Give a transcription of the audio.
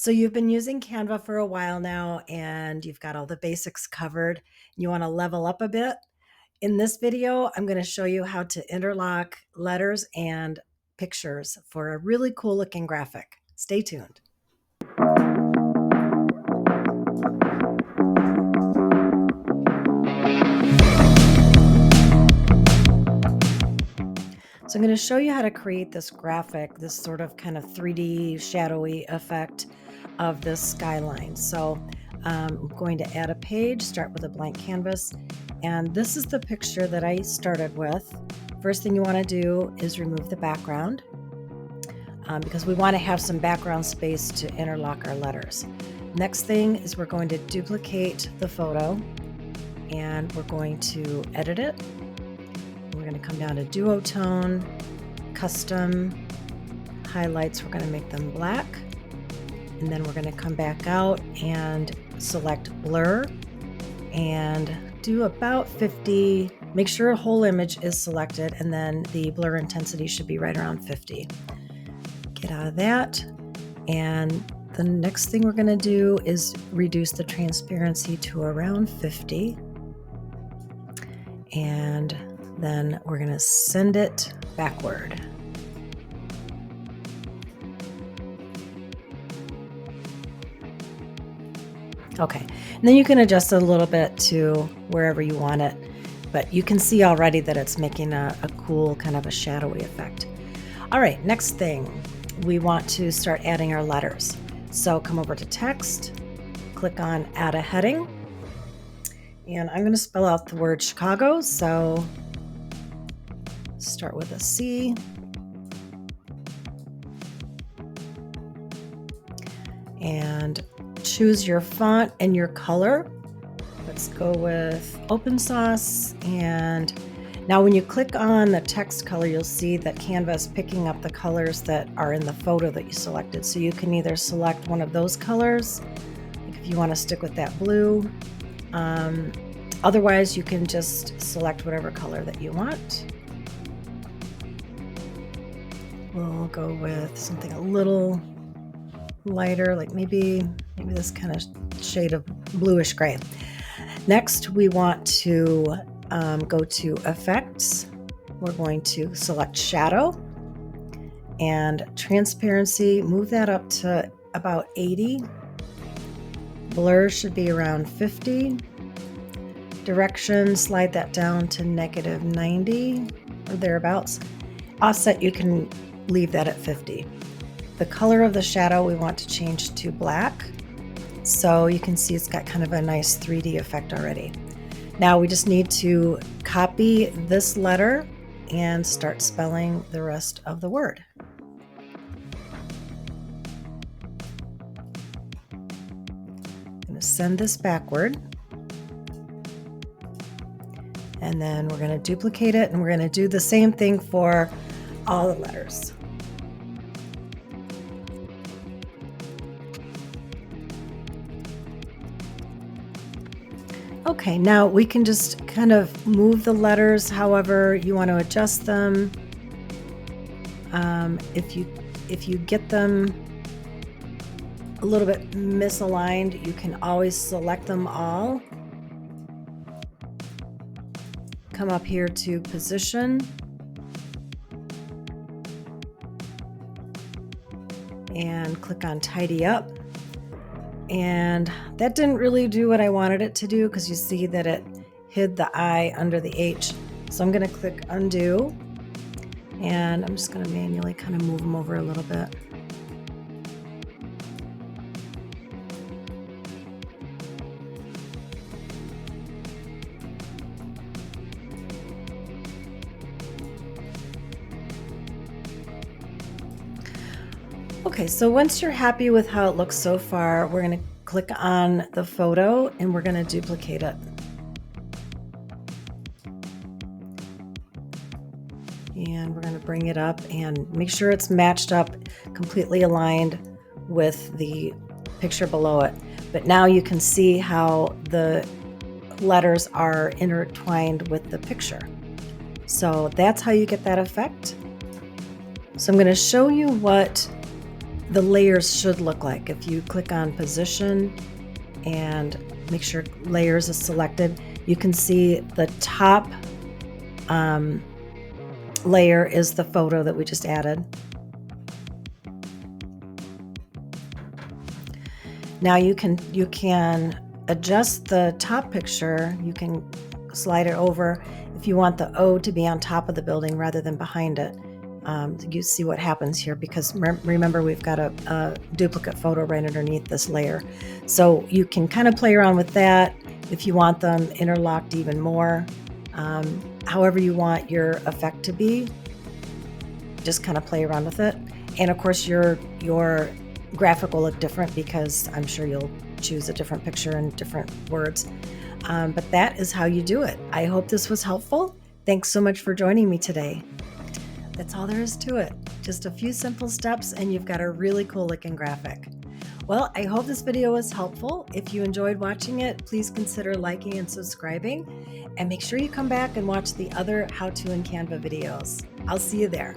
So you've been using Canva for a while now and you've got all the basics covered. You want to level up a bit. In this video, I'm going to show you how to interlock letters and pictures for a really cool looking graphic. Stay tuned. So I'm going to show you how to create this graphic, this sort of kind of 3D shadowy effect of this skyline. So I'm going to add a page, start with a blank canvas, and this is the picture that I started with. First thing you want to do is remove the background because we want to have some background space to interlock our letters. Next thing is we're going to duplicate the photo and we're going to edit it. We're going to come down to duotone, custom, highlights, we're going to make them black. And then we're going to come back out and select blur and do about 50. Make sure a whole image is selected and then the blur intensity should be right around 50. Get out of that. And the next thing we're going to do is reduce the transparency to around 50. And then we're going to send it backward. Okay, and then you can adjust it a little bit to wherever you want it, but you can see already that it's making a cool kind of a shadowy effect. All right, next thing, we want to start adding our letters. So come over to text, click on add a heading, and I'm going to spell out the word Chicago. So start with a C. And choose your font and your color. Let's go with open sauce. And now when you click on the text color, you'll see that Canva is picking up the colors that are in the photo that you selected. So you can either select one of those colors, like if you want to stick with that blue. Otherwise, you can just select whatever color that you want. We'll go with something a little lighter, like maybe this kind of shade of bluish gray. Next, we want to go to effects. We're going to select shadow and transparency, move that up to about 80. Blur should be around 50. Direction, slide that down to -90 or thereabouts. Offset, you can leave that at 50. The color of the shadow we want to change to black. So you can see it's got kind of a nice 3D effect already. Now we just need to copy this letter and start spelling the rest of the word. I'm going to send this backward. And then we're going to duplicate it and we're going to do the same thing for all the letters. Okay, now we can just kind of move the letters however you want to adjust them. If you get them a little bit misaligned, you can always select them all. Come up here to position. And click on tidy up. And that didn't really do what I wanted it to do because you see that it hid the I under the H. So I'm going to click undo and I'm just going to manually kind of move them over a little bit. Okay, so once you're happy with how it looks so far, we're going to click on the photo and we're going to duplicate it. And we're going to bring it up and make sure it's matched up, completely aligned with the picture below it. But now you can see how the letters are intertwined with the picture. So that's how you get that effect. So I'm going to show you what the layers should look like. If you click on position and make sure layers is selected, you can see the top layer is the photo that we just added. Now you can adjust the top picture. You can slide it over if you want the O to be on top of the building rather than behind it. You see what happens here, because remember, we've got a duplicate photo right underneath this layer. So you can kind of play around with that if you want them interlocked even more. However you want your effect to be, just kind of play around with it. And of course your graphic will look different, because I'm sure you'll choose a different picture and different words. But that is how you do it. I hope this was helpful. Thanks so much for joining me today. That's all there is to it. Just a few simple steps and you've got a really cool looking graphic. Well, I hope this video was helpful. If you enjoyed watching it, please consider liking and subscribing, and make sure you come back and watch the other how to in Canva videos. I'll see you there.